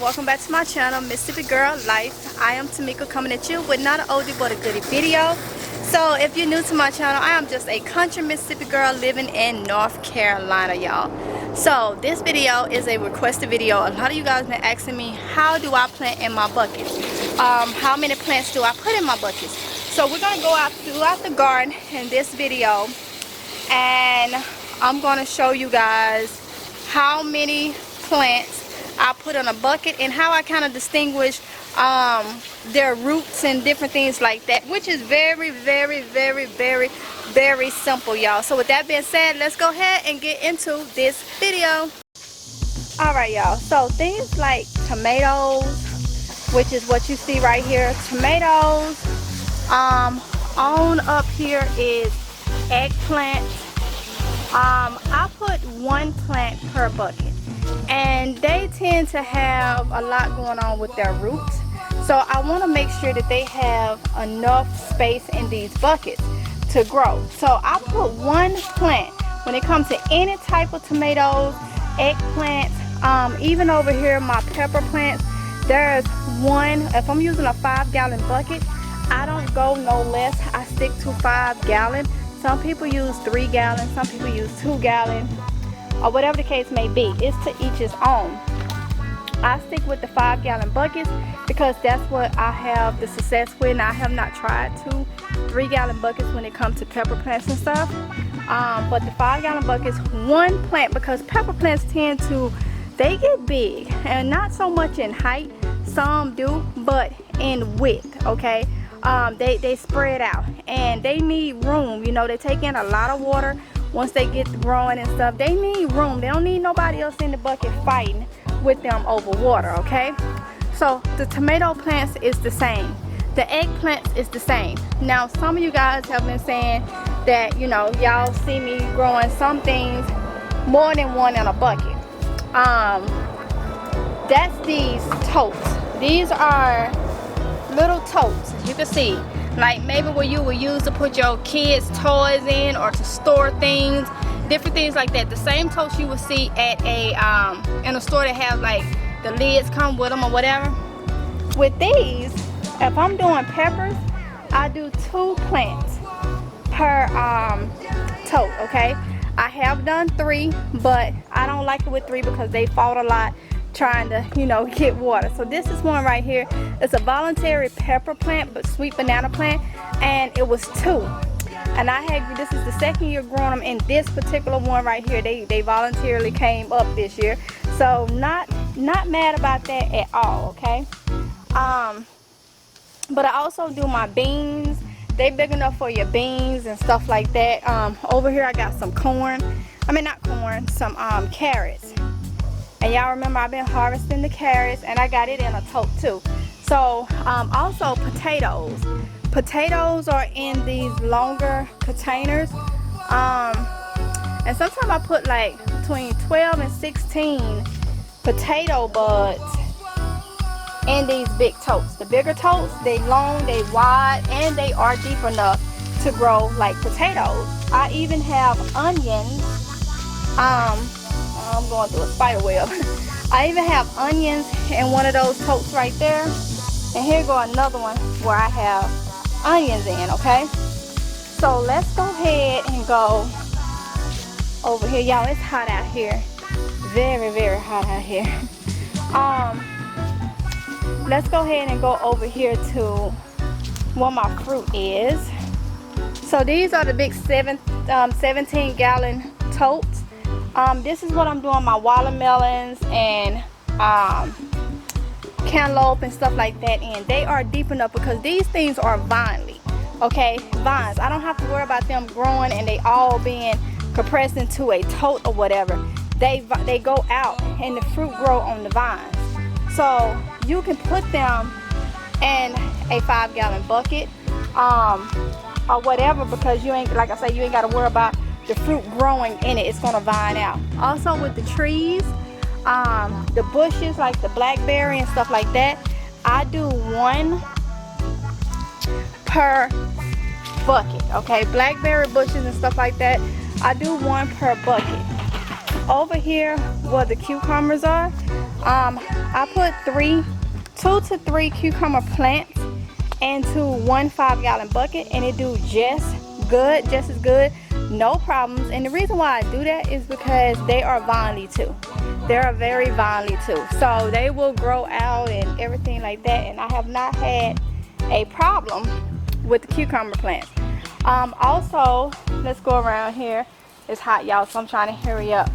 welcome back to my channel, Mississippi Girl Life. I am Tamika, coming at you with not an oldie but a goodie video. So if you're new to my channel, I am just a country Mississippi girl living in North Carolina, y'all. So this video is a requested video. A lot of you guys been asking me, how do I plant in my buckets? How many plants do I put in my buckets? So we're gonna go out throughout the garden in this video, and I'm gonna show you guys how many plants I put in a bucket and how I kind of distinguish their roots and different things like that, which is very simple, y'all. So with that being said, let's go ahead and get into this video. Alright, y'all, so things like tomatoes, which is what you see right here, tomatoes, on up here is eggplant. I put one plant per bucket, and they tend to have a lot going on with their roots, so I want to make sure that they have enough space in these buckets to grow. So I put one plant when it comes to any type of tomatoes, eggplants, even over here my pepper plants. There's one. If I'm using a 5-gallon bucket, I don't go no less. I stick to 5 gallon. Some people use 3 gallons, some people use 2 gallons, or whatever the case may be. It's to each his own. I stick with the 5-gallon buckets because that's what I have the success with, and I have not tried 2 3-gallon buckets when it comes to pepper plants and stuff. But the 5-gallon buckets, one plant, because pepper plants tend to, they get big, and not so much in height, some do, but in width, okay? They spread out and they need room. You know, they take in a lot of water once they get growing and stuff. They need room. They don't need nobody else in the bucket fighting with them over water, okay? So the tomato plants is the same. The eggplants is the same. Now some of you guys have been saying that, you know, y'all see me growing some things more than one in a bucket. That's these totes. These are little totes, as you can see, like maybe where you would use to put your kids' toys in or to store things, different things like that. The same totes you would see at a in a store that has like the lids come with them or whatever. With these, if I'm doing peppers, I do 2 plants per tote, okay? I have done 3, but I don't like it with 3 because they fought a lot trying to, you know, get water. So this is one right here. It's a voluntary pepper plant, but sweet banana plant, and it was 2. And I had, this is the 2nd year growing them, in this particular one right here. They voluntarily came up this year, so not mad about that at all, okay? But I also do my beans. They big enough for your beans and stuff like that. Over here I got some corn. I mean, not corn, some carrots. And y'all remember I've been harvesting the carrots, and I got it in a tote too. So also potatoes. Potatoes are in these longer containers. And sometimes I put like between 12 and 16 potato buds in these big totes. The bigger totes, they long, they wide, and they are deep enough to grow like potatoes. I even have onions. I'm going through a spider web. I even have onions in one of those totes right there. And here go another one where I have onions in, okay? So let's go ahead and go over here. Y'all, it's hot out here. Very hot out here. Let's go ahead and go over here to where my fruit is. So these are the big 17-gallon totes. This is what I'm doing my watermelons and cantaloupe and stuff like that in. They are deep enough because these things are vinely, okay? Vines. I don't have to worry about them growing and they all being compressed into a tote or whatever. They go out and the fruit grow on the vines. So you can put them in a 5-gallon bucket or whatever, because you ain't, like I say, you ain't got to worry about the fruit growing in it. It's gonna vine out. Also with the trees, the bushes like the blackberry and stuff like that, I do 1 per bucket, okay? Blackberry bushes and stuff like that, I do 1 per bucket. Over here where the cucumbers are, I put 2 to 3 cucumber plants into 1 5-gallon bucket, and it do just as good, no problems. And the reason why I do that is because they are vinely too. They are very vinely too, so they will grow out and everything like that, and I have not had a problem with the cucumber plants. Also, let's go around here. It's hot, y'all, so I'm trying to hurry up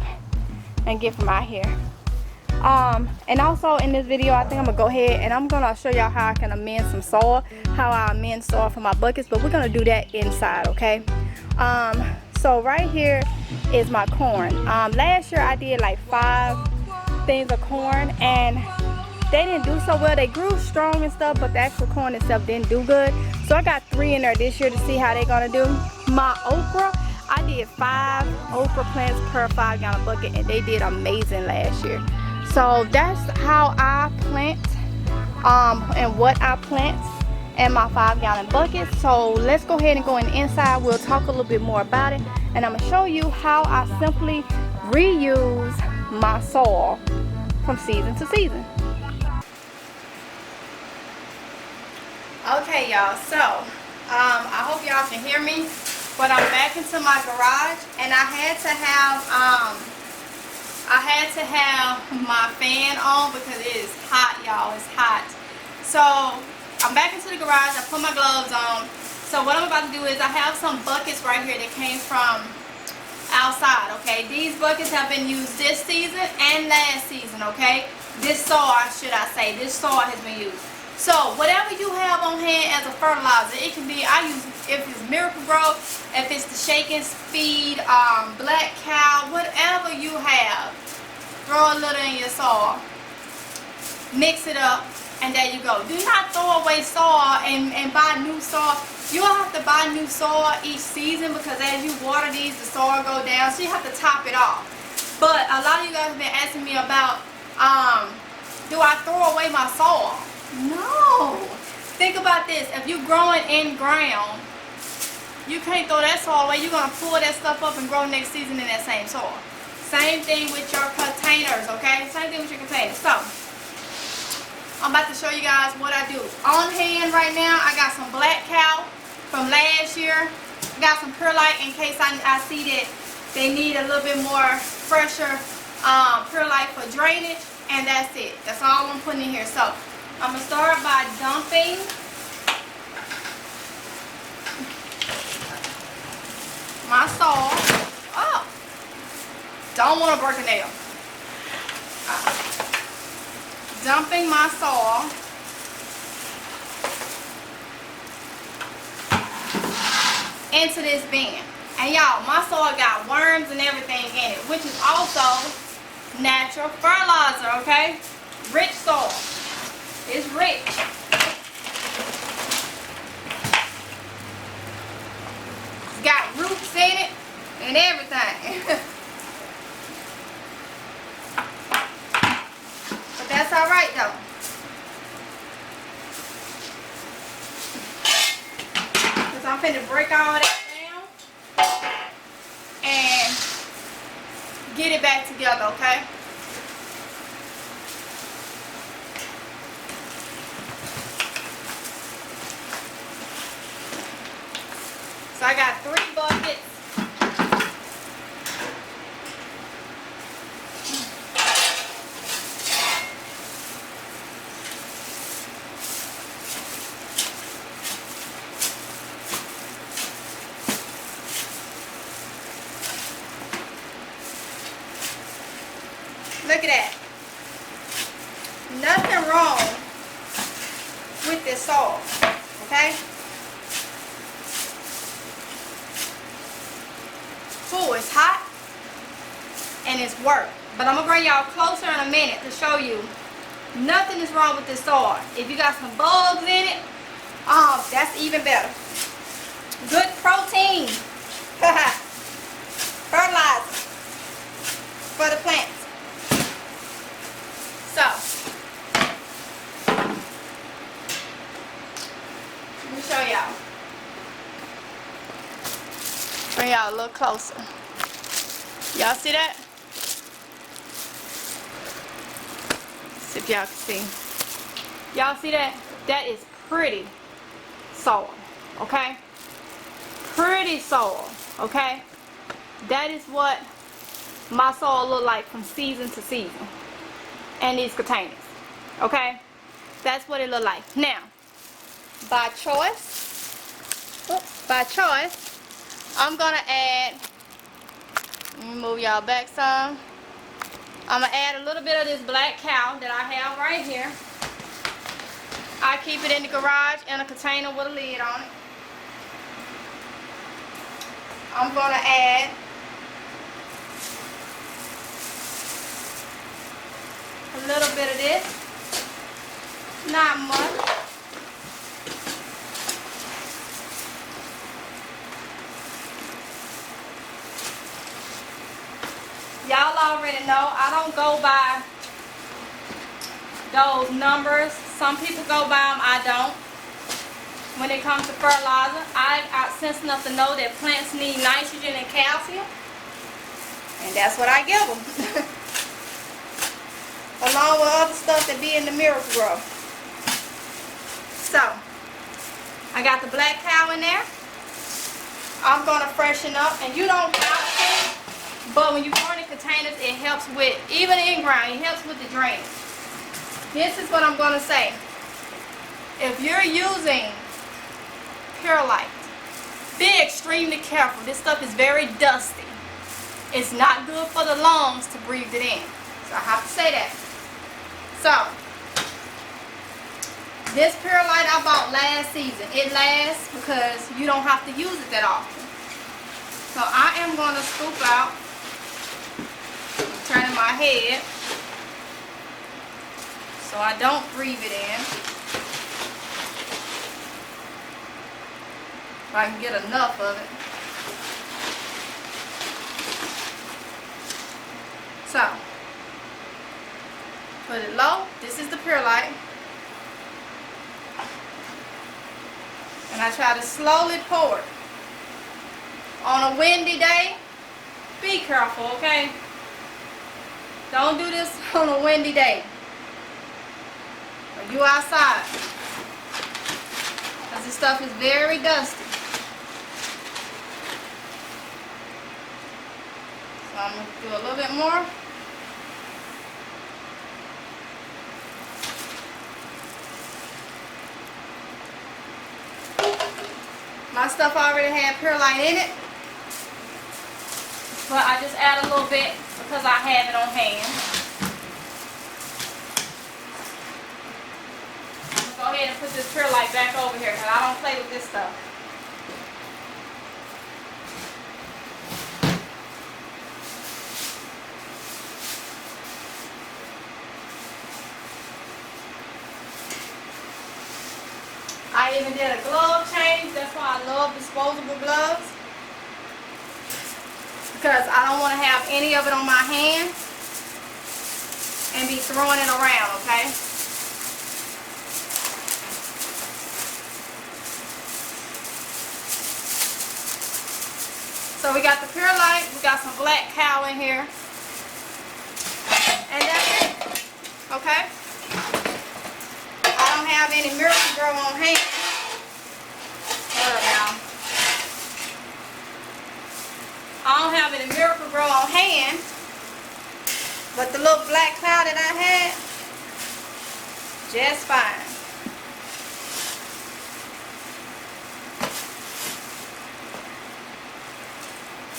and get from out here. And also in this video, I think I'm gonna go ahead and I'm gonna show y'all how I can amend some soil, how I amend soil for my buckets, but we're gonna do that inside, okay? So right here is my corn. Last year I did like 5 things of corn, and they didn't do so well. They grew strong and stuff, but the actual corn itself didn't do good. So I got 3 in there this year to see how they're gonna do. My okra, I did 5 okra plants per 5-gallon bucket, and they did amazing last year. So that's how I plant and what I plant in my 5-gallon bucket. So let's go ahead and go in the inside. We'll talk a little bit more about it, and I'm gonna show you how I simply reuse my soil from season to season. Okay, y'all, so I hope y'all can hear me, but I'm back into my garage, and I had to have my fan on because it is hot, y'all. It's hot. So I'm back into the garage. I put my gloves on. So what I'm about to do is I have some buckets right here that came from outside, okay? These buckets have been used this season and last season, okay? This soil, should I say, this soil has been used. So whatever you have on hand as a fertilizer, it can be, I use, if it's Miracle Grow, if it's the Shake and Speed, Black Cow, whatever you have, throw a little in your soil, mix it up, and there you go. Do not throw away soil and buy new soil. You don't have to buy new soil each season, because as you water these, the soil go down, so you have to top it off. But a lot of you guys have been asking me about, do I throw away my soil? No. Think about this. If you're growing in ground, you can't throw that soil away. You're going to pull that stuff up and grow next season in that same soil. Same thing with your containers, okay? Same thing with your containers. So, I'm about to show you guys what I do. On hand right now, I got some Black Cow from last year. I got some Perlite in case I see that they need a little bit more fresher Perlite for drainage. And that's it. That's all I'm putting in here. So, I'm going to start by dumping my soil. Oh, don't want to break a nail. Dumping my soil into this bin. And y'all, my soil got worms and everything in it, which is also natural fertilizer, okay? Rich soil. It's rich. It's got roots in it and everything. But that's alright though. Because I'm finna break all that down and get it back together, okay? So I got 3 buckets. Look at that. Nothing wrong with this soil, okay? Ooh, it's hot and it's work. But I'm going to bring y'all closer in a minute to show you nothing is wrong with this soil. If you got some bugs in it, that's even better. Good protein. Fertilizer for the plants. So, let me show y'all. Bring y'all a little closer. Y'all see that? See if y'all can see. Y'all see that? That is pretty soil, okay? Pretty soil, okay? That is what my soil look like from season to season. And these containers, okay? That's what it look like. Now, by choice, I'm gonna add, let me move y'all back some. I'm gonna add a little bit of this black cow that I have right here. I keep it in the garage in a container with a lid on it. I'm gonna add a little bit of this, not much. Y'all already know I don't go by those numbers. Some people go by them, I don't. When it comes to fertilizer, I got sense enough to know that plants need nitrogen and calcium, and that's what I give them. Along with other stuff that be in the Miracle-Gro. So, I got the black cow in there. I'm gonna freshen up, and you don't have to. But when you pour in the containers, it helps with, even in ground, it helps with the drainage. This is what I'm going to say. If you're using Perlite, be extremely careful. This stuff is very dusty. It's not good for the lungs to breathe it in. So I have to say that. So, this Perlite I bought last season. It lasts because you don't have to use it that often. So I am going to scoop out, turning my head so I don't breathe it in. If I can get enough of it. So, put it low. This is the Perlite. And I try to slowly pour it. On a windy day, be careful, okay? Don't do this on a windy day. When you outside. Because this stuff is very dusty. So I'm going to do a little bit more. My stuff already had Perlite in it. But I just add a little bit because I have it on hand. I'm going to go ahead and put this Perlite back over here because I don't play with this stuff. I even did a glove change. That's why I love disposable gloves. Because I don't want to have any of it on my hand and be throwing it around, okay? So we got the Perlite, we got some black cow in here. And that's it, okay? I don't have any Miracle-Gro on hand. Hold up, y'all. I don't have any Miracle-Gro on hand, but the little black cloud that I had, just fine.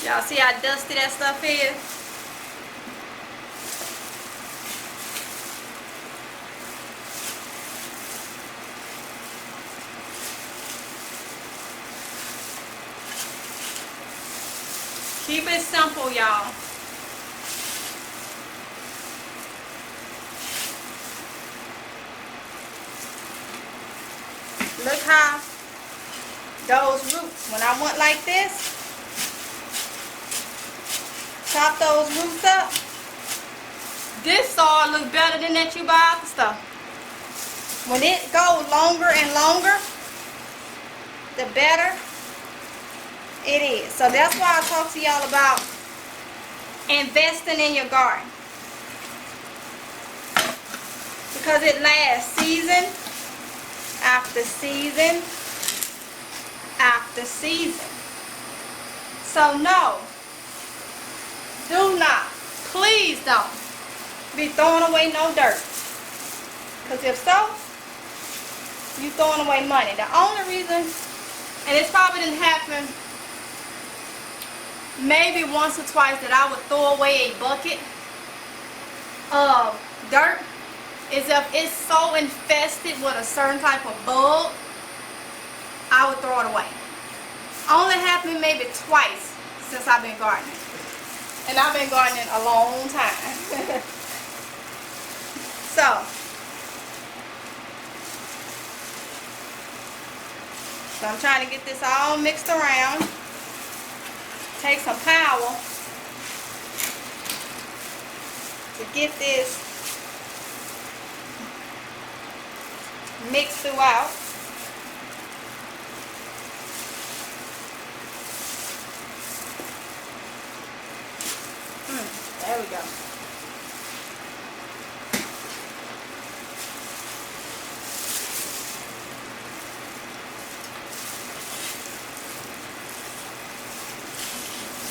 Y'all see how dusty that stuff is? Keep it simple, y'all. Look how those roots, when I went like this, chop those roots up. This soil looks better than that you buy out the stuff. When it goes longer and longer, the better it is. So that's why I talk to y'all about investing in your garden. because it lasts season after season after season. So no, do not, please don't be throwing away no dirt, because if so, you throwing away money. The only reason, and it's probably didn't happen maybe once or twice, that I would throw away a bucket of dirt, is if it's so infested with a certain type of bug, I would throw it away. Only happened maybe twice since I've been gardening. And I've been gardening a long time. So I'm trying to get this all mixed around. Take some power to get this mixed throughout. There we go.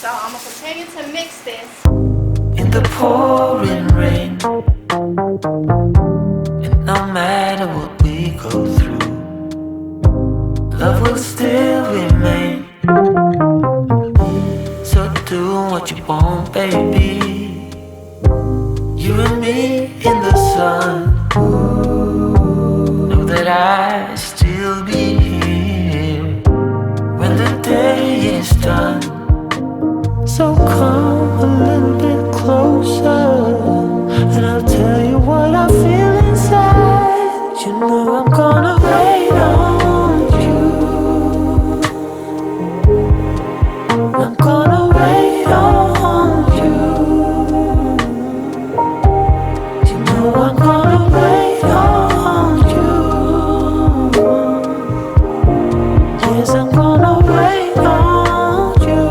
So I'm going to continue to mix this. In the pouring rain, and no matter what we go through, love will still remain. So do what you want, baby. You and me in the sun. Know that I still be here when the day is done. So come a little bit closer, and I'll tell you what I feel inside. You know I'm gonna wait on you. I'm gonna wait on you. You know I'm gonna wait on you. Yes, I'm gonna wait on you.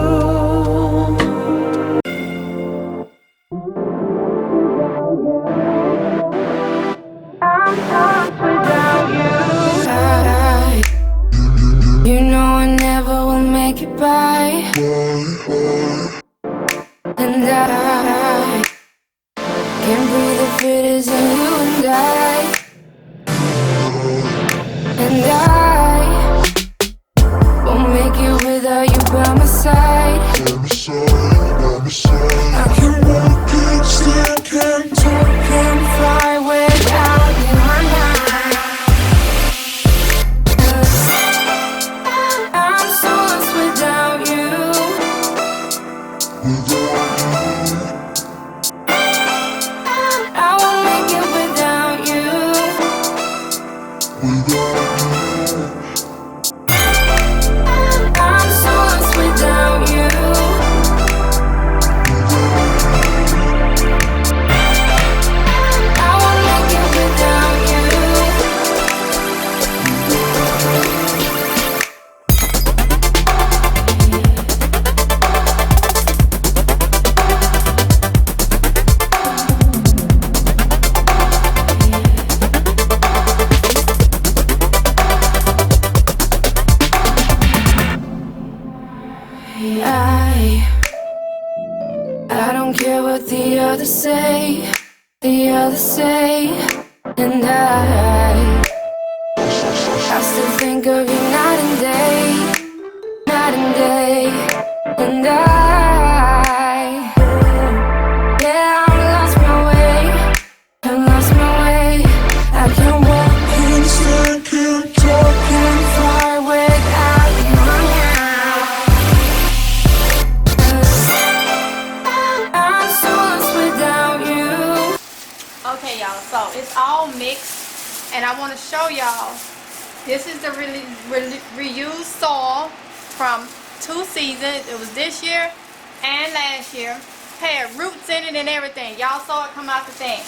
You know I never will make it by. And I can't breathe if it isn't you and I. And I won't make it without you by my side. I can walk, can't stand, can't talk, can't fly without you and I. I'm so lost without you. I won't make it without you. I'm so lost without you. I won't make it without you. I don't care what the others say, and I still think of you night and day, and yeah, I've lost my way, I can't walk, can't stand, can't talk, can't fly without you now. I'm so lost without you. Okay, y'all, so it's all mixed, and I want to show y'all. This is the reused soil from 2 seasons. It was this year and last year. Had roots in it and everything. Y'all saw it come out the thing.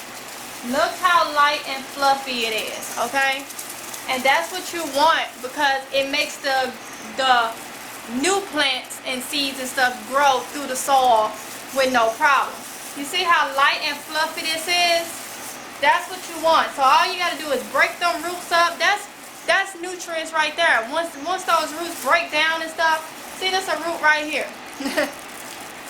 Look how light and fluffy it is, okay? And that's what you want, because it makes the new plants and seeds and stuff grow through the soil with no problem. You see how light and fluffy this is? That's what you want. So all you gotta do is break them roots up. That's nutrients right there. Once those roots break down and stuff, see, there's a root right here.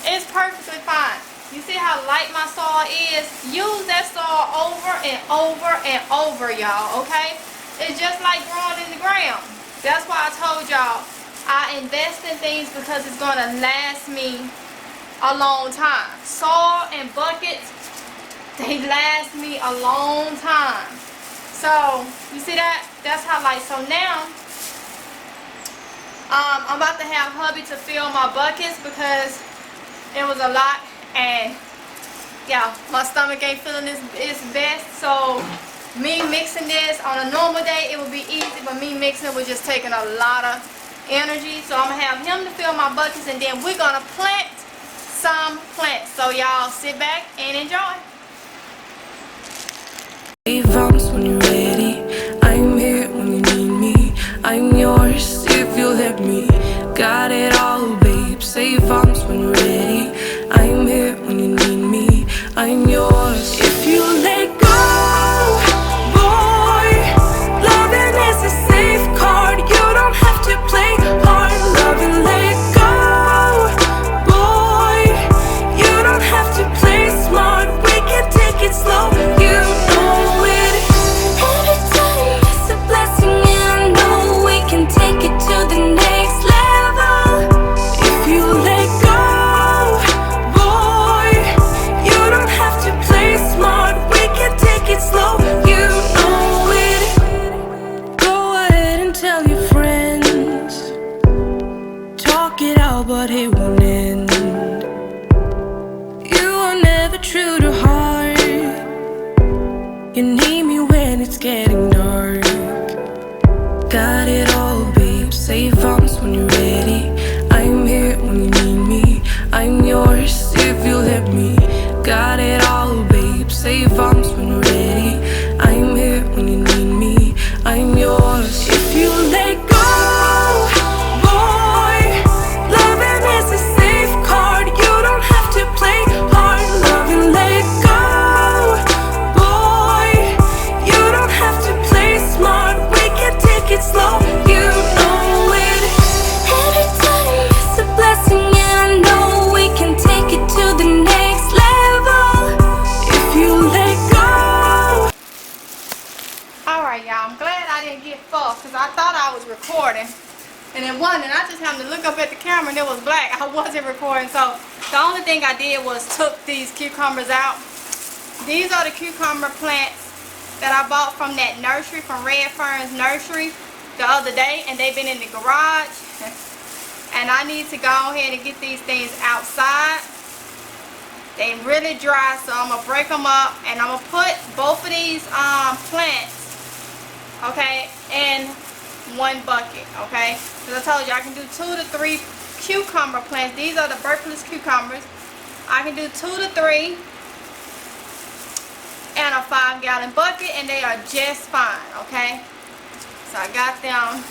It's perfectly fine. You see how light my soil is? Use that soil over and over and over, y'all, okay? It's just like growing in the ground. That's why I told y'all I invest in things because it's going to last me a long time. Soil and buckets, they last me a long time. So, you see that? That's how light. So now, I'm about to have hubby to fill my buckets because it was a lot, and yeah, my stomach ain't feeling its best. So me mixing this on a normal day, it would be easy, but me mixing it was just taking a lot of energy. So I'm gonna have him to fill my buckets, and then we're gonna plant some plants. So y'all sit back and enjoy. Vamps when you're ready. I'm here when you need me. I'm yours if you let me. Got it all, babe. Say vamps when you're ready. I'm here when you need me. I'm yours if you let go, boy. Loving is a safe card. You don't have to play hard. Love and let go, boy. You don't have to play smart. We can take it slow. You know it. Every time it's a blessing, and I know we can take it to the next level. If you let go, boy, you don't have to play smart. We can take it slow. You know it. Go ahead and tell your friends. Talk it out, but it won't end. You are never true to heart. You need me when it's getting dark. Got it all, babe. Say vamps when you're ready. I'm here when you need me. I'm yours if you let me. Got it all, babe. Say vamps when you're ready. I'm here when you need me. I'm yours if you let go, boy. Loving is a safe card. You don't have to play hard. Love and let go, boy. You don't have to play smart. We can take it slow. You know it. Every time it's a blessing, and I know we can take it to the next level. If you let go. Alright, y'all, I'm glad I didn't get full because I thought I was recording. And it wasn't, and I just happened to look up at the camera and it was black. I wasn't recording, so the only thing I did was took these cucumbers out. These are the cucumber plants that I bought from that nursery, from Red Fern's nursery the other day, and they've been in the garage. And I need to go ahead and get these things outside. They really dry, so I'm gonna break them up, and I'm gonna put both of these plants, okay, in one bucket, okay? Because I told you I can do 2 to 3 cucumber plants. These are the Berkeley's cucumbers. I can do 2 to 3 in a 5-gallon bucket, and they are just fine, okay? So I got them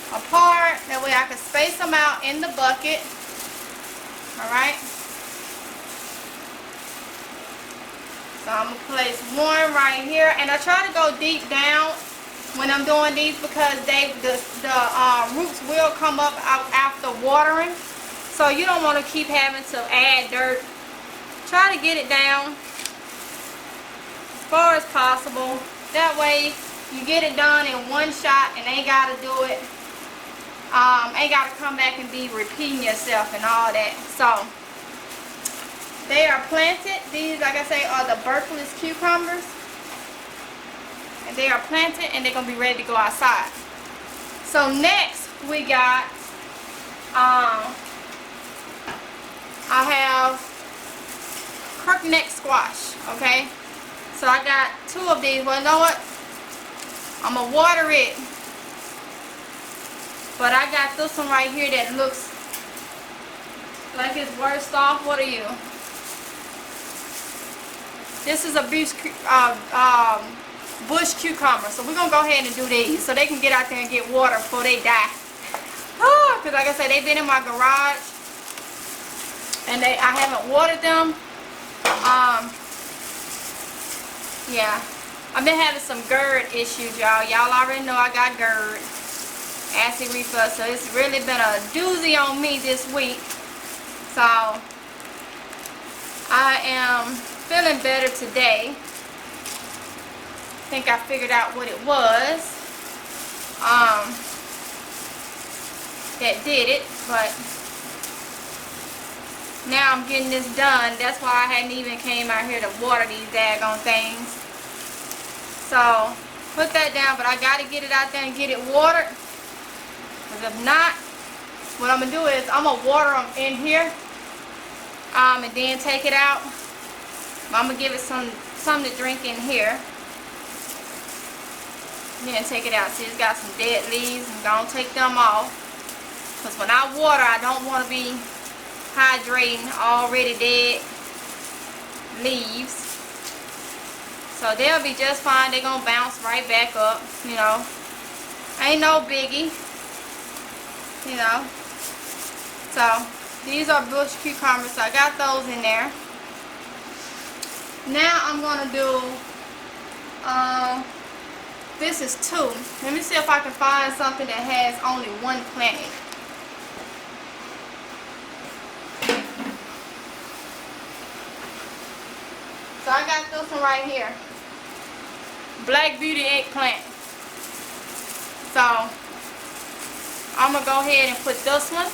apart, that way I can space them out in the bucket. Alright, so I'm going to place one right here, and I try to go deep down when I'm doing these because the roots will come up out after watering, so you don't want to keep having to add dirt. Try to get it down as far as possible, that way you get it done in one shot and ain't got to do it, ain't got to come back and be repeating yourself and all that. So they are planted. These, like I say, are the Berkeley's cucumbers, and they are planted and they're gonna be ready to go outside. So next we got I have crookneck squash, okay? So I got 2 of these. Well, you know what? I'm gonna water it, but I got this one right here that looks like it's worse off. What are you? This is a bush cucumber, so we're gonna go ahead and do these so they can get out there and get water before they die. Because like I said, they've been in my garage and I haven't watered them. Yeah, I've been having some GERD issues, y'all. Y'all already know I got GERD, acid reflux, so it's really been a doozy on me this week. So I am feeling better today. I think I figured out what it was that did it, but now I'm getting this done. That's why I hadn't even came out here to water these daggone things. So put that down, but I got to get it out there and get it watered, because if not, what I'm going to do is I'm going to water them in here and then take it out. I'm going to give it something to drink in here. Then take it out. See, it's got some dead leaves. I'm going to take them off, because when I water, I don't want to be hydrating already dead leaves. So they'll be just fine. They're going to bounce right back up, you know. Ain't no biggie, you know. So these are bush cucumbers. So I got those in there. Now I'm going to do, this is 2. Let me see if I can find something that has only 1 plant in it. So I got this one right here. Black Beauty eggplant. So I'm going to go ahead and put this one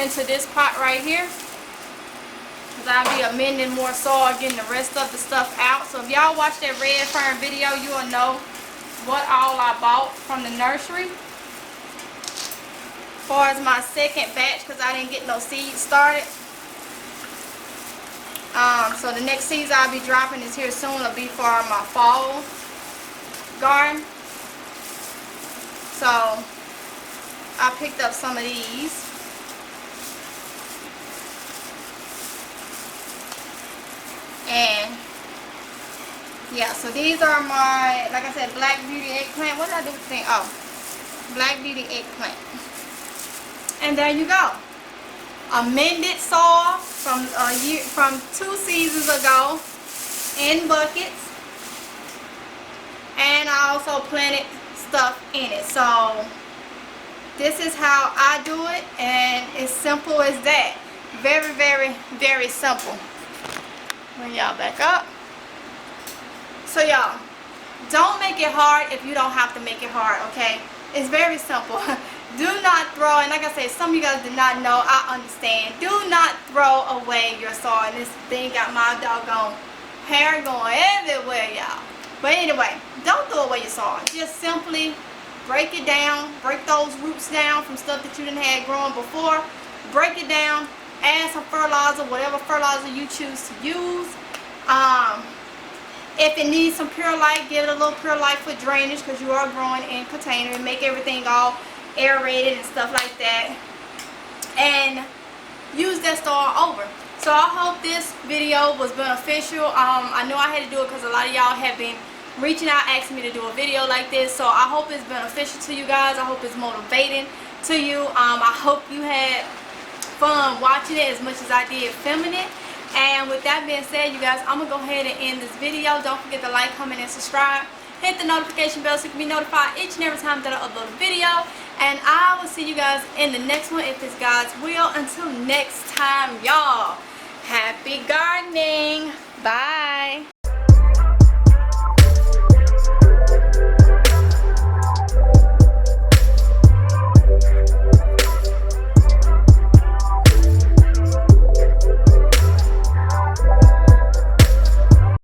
into this pot right here, because I'll be amending more soil, getting the rest of the stuff out. So if y'all watch that red fern video, you will know what all I bought from the nursery. As far as my second batch, because I didn't get no seeds started. So the next seeds I'll be dropping is here soon. It'll be for my fall garden. So I picked up some of these. And yeah, so these are my, like I said, Black Beauty eggplant. What did I do with the thing? Oh, Black Beauty eggplant. And there you go. Amended soil from 2 seasons ago in buckets, and I also planted stuff in it. So this is how I do it, and it's simple as that. Very, very, very simple. Bring y'all back up. So y'all, don't make it hard if you don't have to make it hard, okay? It's very simple. Do not throw, and like I said, some of you guys did not know, I understand. Do not throw away your soil. And this thing got my doggone hair going everywhere, y'all. But anyway, don't throw away your soil. Just simply break it down. Break those roots down from stuff that you didn't have growing before. Break it down. Add some fertilizer, whatever fertilizer you choose to use. If it needs some Pure Light, give it a little Pure Light for drainage, because you are growing in container, and make everything all aerated and stuff like that, and use that soil over. So I hope this video was beneficial. I know I had to do it because a lot of y'all have been reaching out asking me to do a video like this, so I hope it's beneficial to you guys. I hope it's motivating to you. I hope you had fun watching it as much as I did filming it. And with that being said, you guys, I'm gonna go ahead and end this video. Don't forget to like, comment, and subscribe. Hit the notification bell so you can be notified each and every time that I upload a video. And I will see you guys in the next one if it's God's will. Until next time, y'all, happy gardening. Bye.